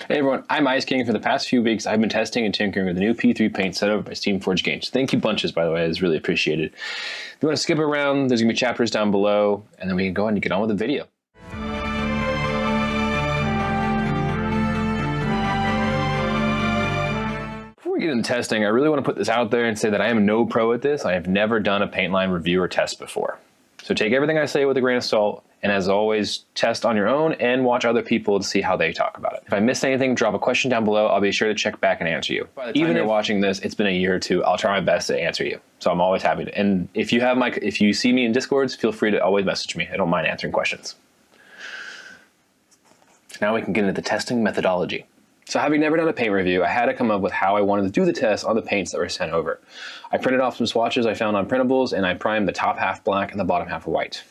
Hey everyone, I'm Ice King. For the past few weeks, I've been testing and tinkering with the new P3 paint setup by Steamforge Games. Thank you bunches, by the way, it's really appreciated. If you want to skip around, there's going to be chapters down below, and then we can go ahead and get on with the video. Before we get into testing, I really want to put this out there and say that I am no pro at this. I have never done a paint line review or test before. So take everything I say with a grain of salt, and as always, test on your own and watch other people to see how they talk about it. If I missed anything, drop a question down below. I'll be sure to check back and answer you. By the time Even if you're watching this, it's been a year or two, I'll try my best to answer you. So I'm always happy to. And if you see me in Discords, feel free to always message me. I don't mind answering questions. Now we can get into the testing methodology. So having never done a paint review, I had to come up with how I wanted to do the test on the paints that were sent over. I printed off some swatches I found on printables, and I primed the top half black and the bottom half white.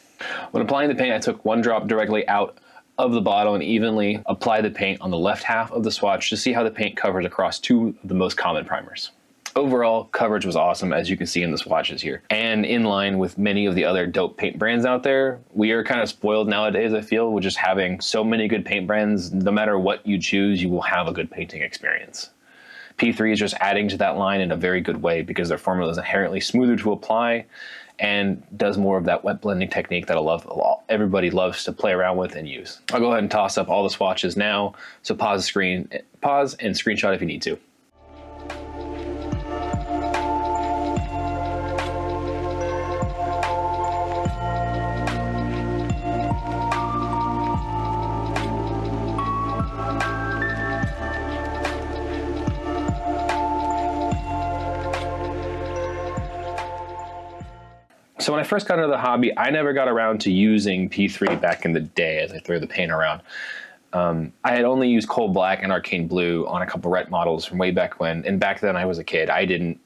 When applying the paint, I took one drop directly out of the bottle and evenly applied the paint on the left half of the swatch to see how the paint covers across two of the most common primers. Overall, coverage was awesome, as you can see in the swatches here. And in line with many of the other dope paint brands out there, we are kind of spoiled nowadays, I feel, with just having so many good paint brands. No matter what you choose, you will have a good painting experience. P3 is just adding to that line in a very good way because their formula is inherently smoother to apply and does more of that wet blending technique that everybody loves to play around with and use. I'll go ahead and toss up all the swatches now, so pause and screenshot if you need to. So when I first got into the hobby, I never got around to using P3 back in the day as I threw the paint around. I had only used Coal Black and Arcane Blue on a couple ret models from way back when, and back then I was a kid. I didn't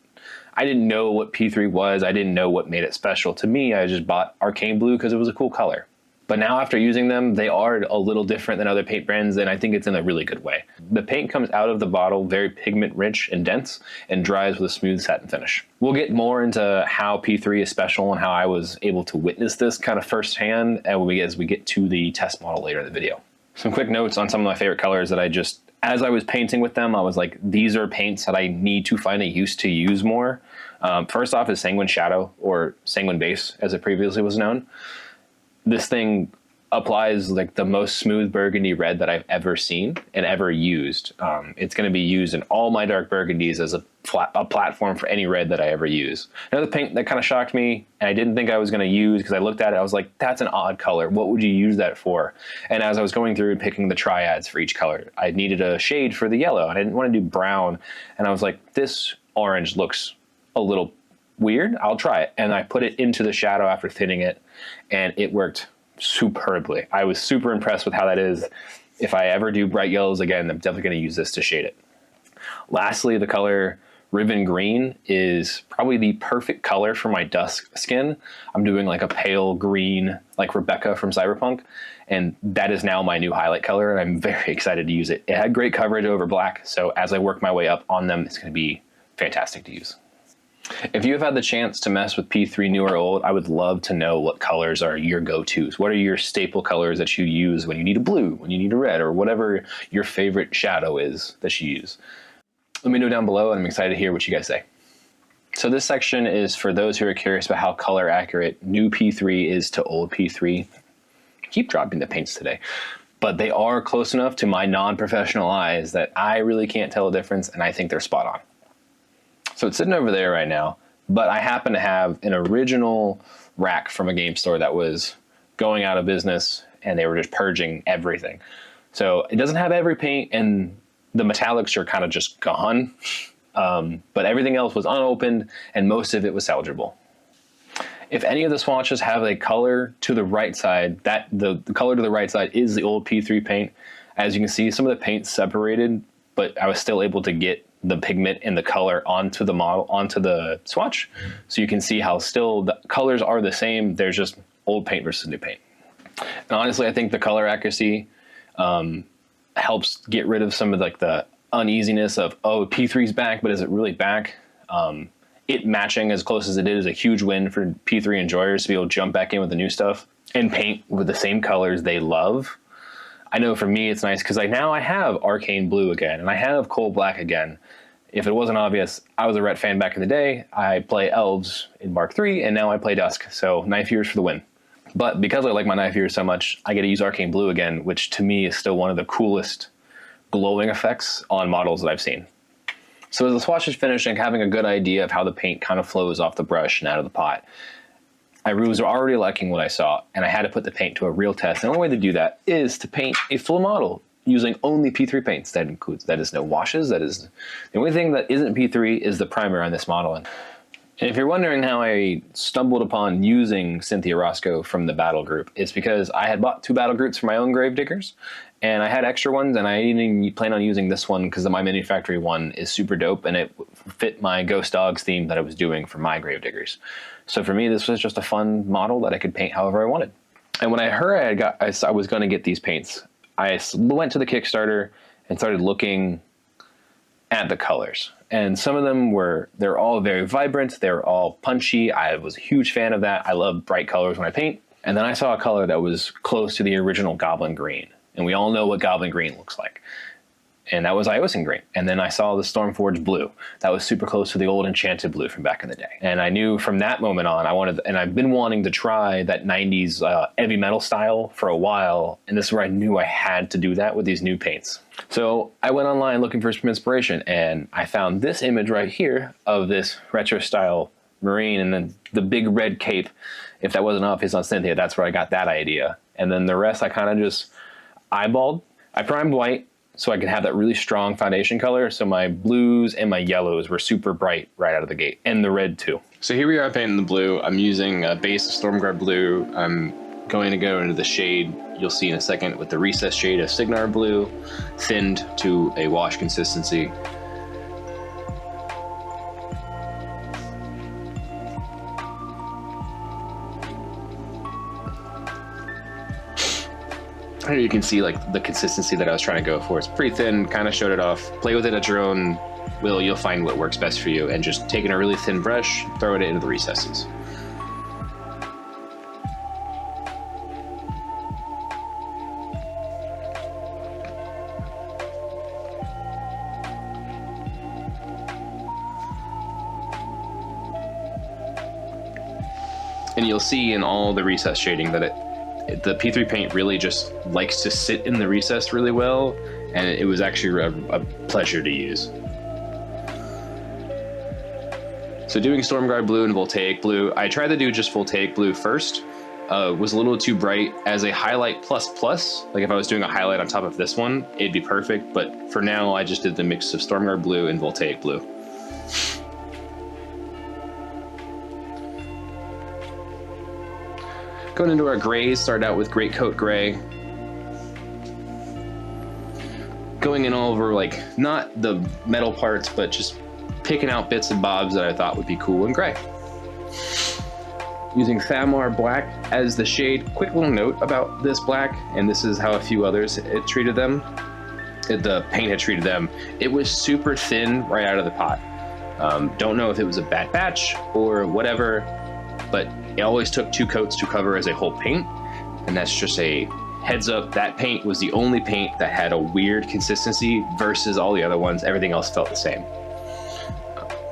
know what P3 was. I didn't know what made it special. To me, I just bought Arcane Blue because it was a cool color. But now after using them, they are a little different than other paint brands, and I think it's in a really good way. The paint comes out of the bottle very pigment rich and dense and dries with a smooth satin finish. We'll get more into how P3 is special and how I was able to witness this kind of firsthand as we get to the test model later in the video. Some quick notes on some of my favorite colors that as I was painting with them, I was like, these are paints that I need to find a use to use more. First off is Sanguine Shadow, or Sanguine Base as it previously was known. This thing applies like the most smooth burgundy red that I've ever seen and ever used. It's going to be used in all my dark burgundies as a platform for any red that I ever use. Another paint that kind of shocked me and I didn't think I was going to use because I looked at it, I was like, that's an odd color. What would you use that for? And as I was going through and picking the triads for each color, I needed a shade for the yellow and I didn't want to do brown. And I was like, this orange looks a little weird. I'll try it. And I put it into the shadow after thinning it, and it worked superbly. I was super impressed with how that is. If I ever do bright yellows again, I'm definitely going to use this to shade it. Lastly, the color Ribbon Green is probably the perfect color for my dusk skin. I'm doing like a pale green, like Rebecca from Cyberpunk, and that is now my new highlight color, and I'm very excited to use it. It had great coverage over black, so as I work my way up on them, it's going to be fantastic to use. If you have had the chance to mess with P3 new or old, I would love to know what colors are your go-tos. What are your staple colors that you use when you need a blue, when you need a red, or whatever your favorite shadow is that you use? Let me know down below, and I'm excited to hear what you guys say. So this section is for those who are curious about how color accurate new P3 is to old P3. I keep dropping the paints today, but they are close enough to my non-professional eyes that I really can't tell a difference, and I think they're spot on. So it's sitting over there right now, but I happen to have an original rack from a game store that was going out of business and they were just purging everything. So it doesn't have every paint and the metallics are kind of just gone, but everything else was unopened and most of it was salvageable. If any of the swatches have a color to the right side, the color to the right side is the old P3 paint. As you can see, some of the paint separated, but I was still able to get the pigment and the color onto the swatch. So you can see how still the colors are the same. There's just old paint versus new paint. And honestly, I think the color accuracy helps get rid of some of like the uneasiness of, oh, P3's back, but is it really back? It matching as close as it is a huge win for P3 enjoyers to be able to jump back in with the new stuff and paint with the same colors they love. I know for me it's nice because now I have arcane blue again and I have coal black again. If it wasn't obvious, I was a Ret fan back in the day. I play elves in Mark III and now I play Dusk, so knife years for the win. But because I like my knife years so much, I get to use arcane blue again, which to me is still one of the coolest glowing effects on models that I've seen. So as the swatch is finishing, having a good idea of how the paint kind of flows off the brush and out of the pot, I was already liking what I saw, and I had to put the paint to a real test. And the only way to do that is to paint a full model using only P3 paints. That is no washes. That is the only thing that isn't P3 is the primer on this model. And if you're wondering how I stumbled upon using Cynthia Rosko from the battle group, it's because I had bought 2 battle groups for my own Gravediggers, and I had extra ones, and I didn't plan on using this one because my Mini Factory one is super dope, and it fit my Ghost Dogs theme that I was doing for my Gravediggers. So for me, this was just a fun model that I could paint however I wanted. And when I heard I was going to get these paints, I went to the Kickstarter and started looking at the colors. And some of them they're all very vibrant. They're all punchy. I was a huge fan of that. I love bright colors when I paint. And then I saw a color that was close to the original Goblin Green. And we all know what Goblin Green looks like. And that was Iosin Green. And then I saw the Stormforge Blue. That was super close to the old Enchanted Blue from back in the day. And I knew from that moment on, I've been wanting to try that 90s heavy metal style for a while. And this is where I knew I had to do that with these new paints. So I went online looking for some inspiration, and I found this image right here of this retro style Marine and then the big red cape. If that wasn't obvious on Cynthia, that's where I got that idea. And then the rest I kind of just eyeballed. I primed white so I could have that really strong foundation color. So my blues and my yellows were super bright right out of the gate, and the red too. So here we are painting the blue. I'm using a base of Stormguard blue. I'm going to go into the shade you'll see in a second with the recessed shade of Signar blue, thinned to a wash consistency. Here you can see like the consistency that I was trying to go for. It's pretty thin, kind of showed it off. Play with it at your own will. You'll find what works best for you. And just taking a really thin brush, throw it into the recesses. And you'll see in all the recess shading that the P3 paint really just likes to sit in the recess really well, and it was actually a pleasure to use. So doing Stormguard blue and Voltaic blue, I tried to do just Voltaic blue first. Was a little too bright. As a highlight plus, like if I was doing a highlight on top of this one, it'd be perfect, but for now I just did the mix of Stormguard blue and Voltaic blue. Going into our grays, started out with Greatcoat Gray. Going in all over, like, not the metal parts, but just picking out bits and bobs that I thought would be cool in gray. Using Thamar Black as the shade. Quick little note about this black, and this is how a few others it treated them. The paint had treated them. It was super thin right out of the pot. Don't know if it was a bad batch or whatever, but it always took 2 coats to cover as a whole paint, and that's just a heads up. That paint was the only paint that had a weird consistency versus all the other ones. Everything else felt the same.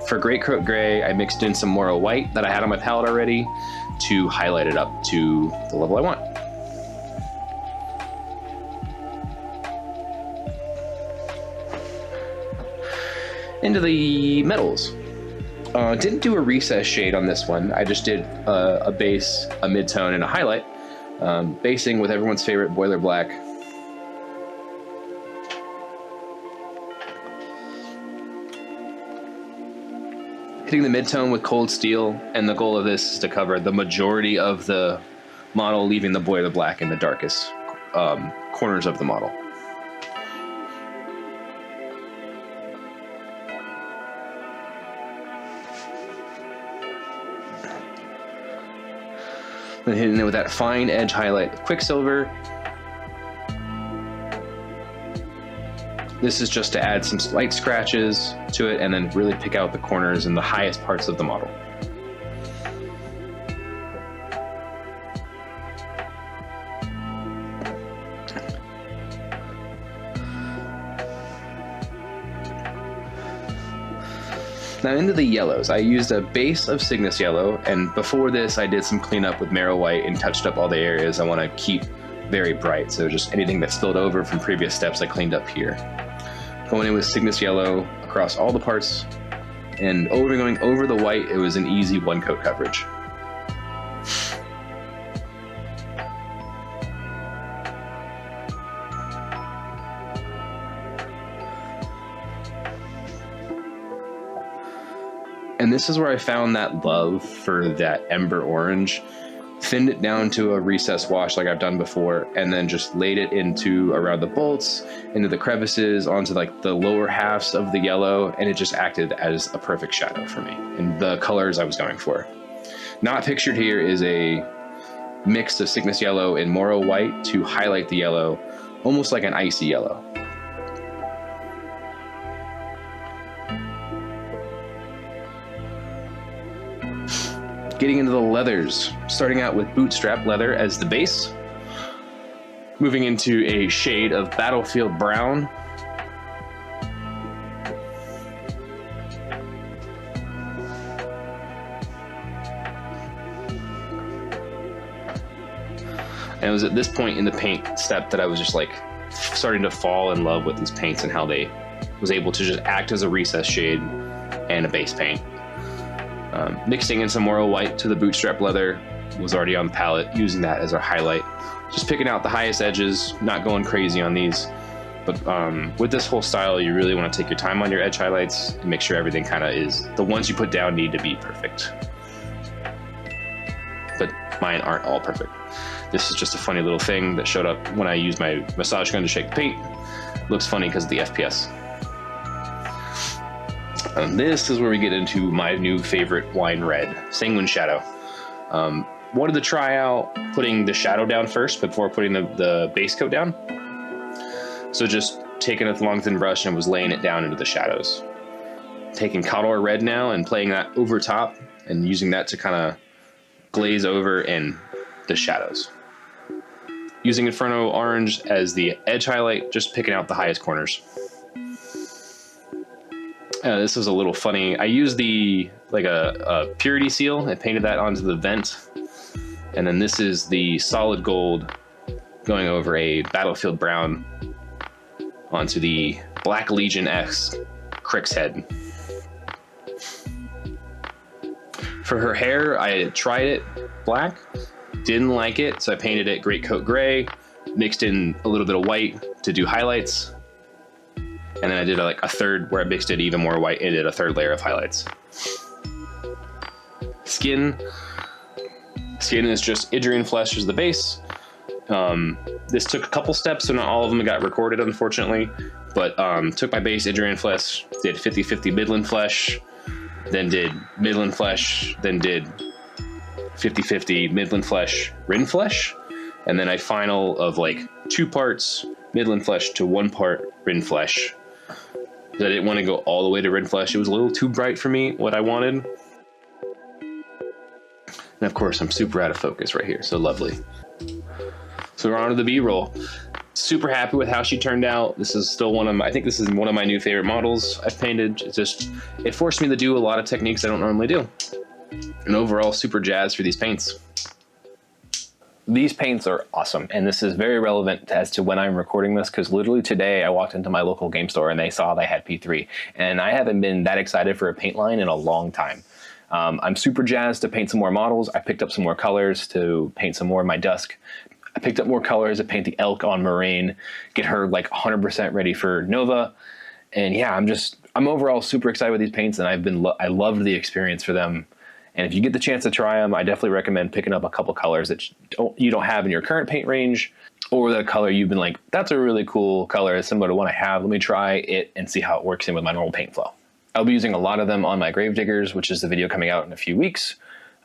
For Greatcoat Gray, I mixed in some Moro White that I had on my palette already to highlight it up to the level I want. Into the metals. Didn't do a recess shade on this one. I just did a base, a mid-tone, and a highlight. Basing with everyone's favorite Boiler Black. Hitting the mid-tone with Cold Steel, and the goal of this is to cover the majority of the model, leaving the Boiler Black in the darkest corners of the model. Then hitting it with that fine edge highlight with Quicksilver. This is just to add some slight scratches to it and then really pick out the corners and the highest parts of the model. Now into the yellows. I used a base of Cygnus yellow, and before this I did some cleanup with Marrow white and touched up all the areas I want to keep very bright. So just anything that spilled over from previous steps I cleaned up here. Going in with Cygnus yellow across all the parts, and going over the white, it was an easy one coat coverage. And this is where I found that love for that ember orange. Thinned it down to a recessed wash like I've done before, and then just laid it into around the bolts, into the crevices, onto like the lower halves of the yellow, and it just acted as a perfect shadow for me and the colors I was going for. Not pictured here is a mix of Cygnus yellow and Morrow white to highlight the yellow, almost like an icy yellow. Getting into the leathers, starting out with bootstrap leather as the base, moving into a shade of Battlefield Brown, and it was at this point in the paint step that I was just like starting to fall in love with these paints and how they was able to just act as a recess shade and a base paint. Mixing in some Morrow white to the bootstrap leather was already on the palette, using that as our highlight. Just picking out the highest edges, not going crazy on these. But with this whole style, you really want to take your time on your edge highlights and make sure everything kind of is, the ones you put down need to be perfect. But mine aren't all perfect. This is just a funny little thing that showed up when I used my massage gun to shake the paint. Looks funny because of the FPS. And this is where we get into my new favorite wine red, Sanguine Shadow. Wanted to try out putting the shadow down first before putting the base coat down. So just taking a long thin brush and was laying it down into the shadows. Taking Cawdor Red now and playing that over top and using that to kind of glaze over in the shadows. Using Inferno Orange as the edge highlight, just picking out the highest corners. This was a little funny. I used a purity seal and painted that onto the vent. And then this is the solid gold going over a Battlefield Brown onto the Black Legion X Crick's head. For her hair, I tried it black, didn't like it, so I painted it Great Coat Gray, mixed in a little bit of white to do highlights. And then I did a third where I mixed it even more white and did a third layer of highlights. Skin is just Idrian flesh as the base. This took a couple steps, so not all of them got recorded, unfortunately. But took my base Idrian flesh, did 50-50 Midland flesh, then did Midland flesh, then did 50-50 Midland flesh, Rin flesh, and then I final of 2 parts Midland flesh to 1 part Rin flesh. I didn't want to go all the way to Rin flesh. It was a little too bright for me, what I wanted. And of course, I'm super out of focus right here, so lovely. So we're on to the B-roll. Super happy with how she turned out. This is still I think this is one of my new favorite models I've painted. It forced me to do a lot of techniques I don't normally do. And overall, super jazzed for these paints. These paints are awesome, and this is very relevant as to when I'm recording this, because literally today I walked into my local game store and they saw they had P3, and I haven't been that excited for a paint line in a long time. I'm super jazzed to paint some more models. I picked up some more colors to paint some more of my dusk. I picked up more colors to paint the elk on Moraine, get her 100% ready for Nova. And yeah, I'm overall super excited with these paints, and I loved the experience for them. And if you get the chance to try them, I definitely recommend picking up a couple colors that you don't have in your current paint range, or the color you've been like, that's a really cool color, similar to one I have. Let me try it and see how it works in with my normal paint flow. I'll be using a lot of them on my Gravediggers, which is the video coming out in a few weeks.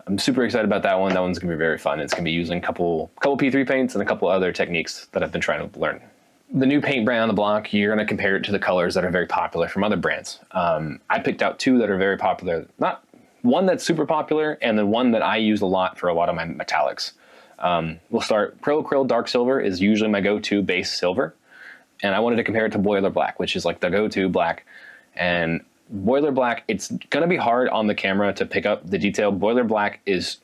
I'm super excited about that one. That one's gonna be very fun. It's gonna be using a couple P3 paints and a couple other techniques that I've been trying to learn. The new paint brand on the block, you're gonna compare it to the colors that are very popular from other brands. I picked out 2 that are very popular, not one that's super popular, and then one that I use a lot for a lot of my metallics. We'll start, Acrylic Dark Silver is usually my go-to base silver, and I wanted to compare it to Boiler Black, which is the go-to black. And Boiler black, it's gonna be hard on the camera to pick up the detail. Boiler black is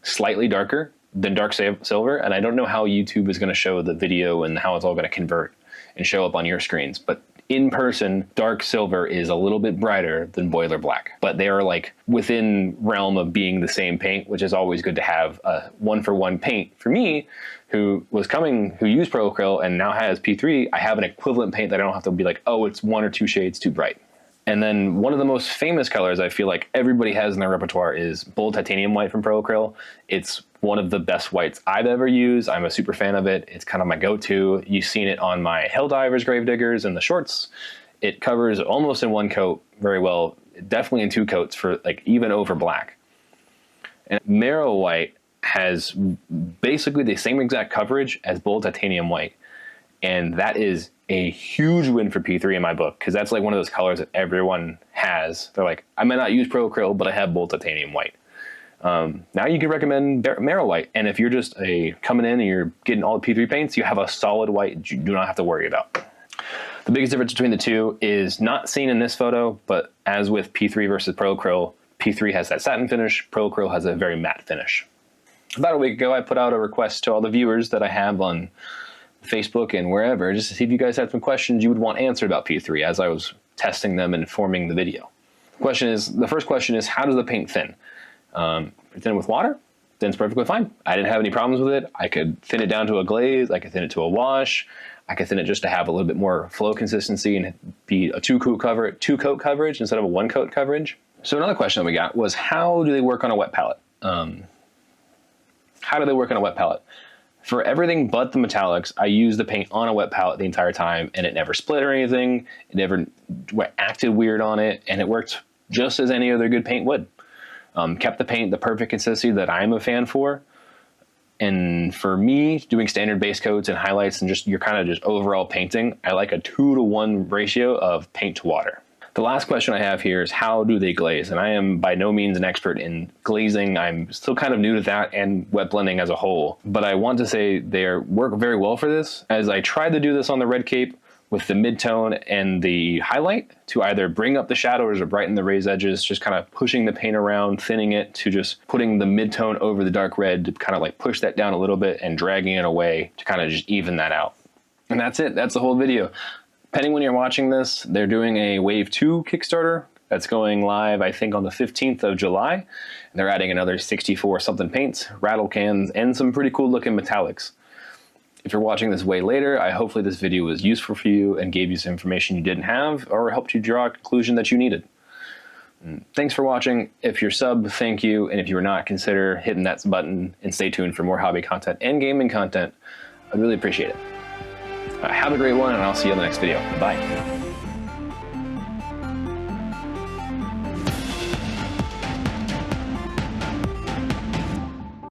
slightly darker than dark silver, and I don't know how YouTube is gonna show the video and how it's all gonna convert and show up on your screens, but in person, dark silver is a little bit brighter than boiler black, but they are like within realm of being the same paint, which is always good to have a one-for-one paint. For me, who used Pro Acryl and now has P3, I have an equivalent paint that I don't have to be like, oh, it's 1 or 2 shades too bright. And then one of the most famous colors I feel like everybody has in their repertoire is Bold Titanium White from Pro Acryl. It's one of the best whites I've ever used. I'm a super fan of it. It's kind of my go-to. You've seen it on my Helldivers, Gravediggers, and the shorts. It covers almost in 1 coat very well, definitely in 2 coats for like even over black. And Marrow White has basically the same exact coverage as Bold Titanium White. And that is a huge win for P3 in my book, because that's like one of those colors that everyone has. They're like, I may not use Pro Acryl, but I have Bold Titanium White. Now you can recommend Marrow White, and if you're just coming in and you're getting all the P3 paints, you have a solid white you do not have to worry about. The biggest difference between the two is not seen in this photo, but as with P3 versus Pro Acryl, P3 has that satin finish, Pro Acryl has a very matte finish. About a week ago, I put out a request to all the viewers that I have on Facebook and wherever, just to see if you guys had some questions you would want answered about P3 as I was testing them and forming the video. The first question is, how does the paint thin? Thin with water, then it's perfectly fine. I didn't have any problems with it. I could thin it down to a glaze, I could thin it to a wash, I could thin it just to have a little bit more flow consistency and be a 2-coat coverage instead of a 1-coat coverage. So another question that we got was, how do they work on a wet palette? How do they work on a wet palette? For everything but the metallics, I used the paint on a wet palette the entire time, and it never split or anything. It never acted weird on it, and it worked just as any other good paint would. Kept the paint the perfect consistency that I'm a fan for. And for me, doing standard base coats and highlights and just your kind of just overall painting, I like a 2-to-1 ratio of paint to water. The last question I have here is, how do they glaze? And I am by no means an expert in glazing. I'm still kind of new to that and wet blending as a whole. But I want to say they work very well for this, as I tried to do this on the red cape with the mid-tone and the highlight to either bring up the shadows or brighten the raised edges, just kind of pushing the paint around, thinning it, to just putting the mid-tone over the dark red to kind of like push that down a little bit and dragging it away to kind of just even that out. And that's it. That's the whole video. Depending when you're watching this, they're doing a Wave 2 Kickstarter that's going live, I think, on the 15th of July. And they're adding another 64 something paints, rattle cans, and some pretty cool looking metallics. If you're watching this way later, hopefully this video was useful for you and gave you some information you didn't have, or helped you draw a conclusion that you needed. And thanks for watching. If you're sub, thank you. And if you're not, consider hitting that button and stay tuned for more hobby content and gaming content. I'd really appreciate it. Have a great one, and I'll see you in the next video. Bye.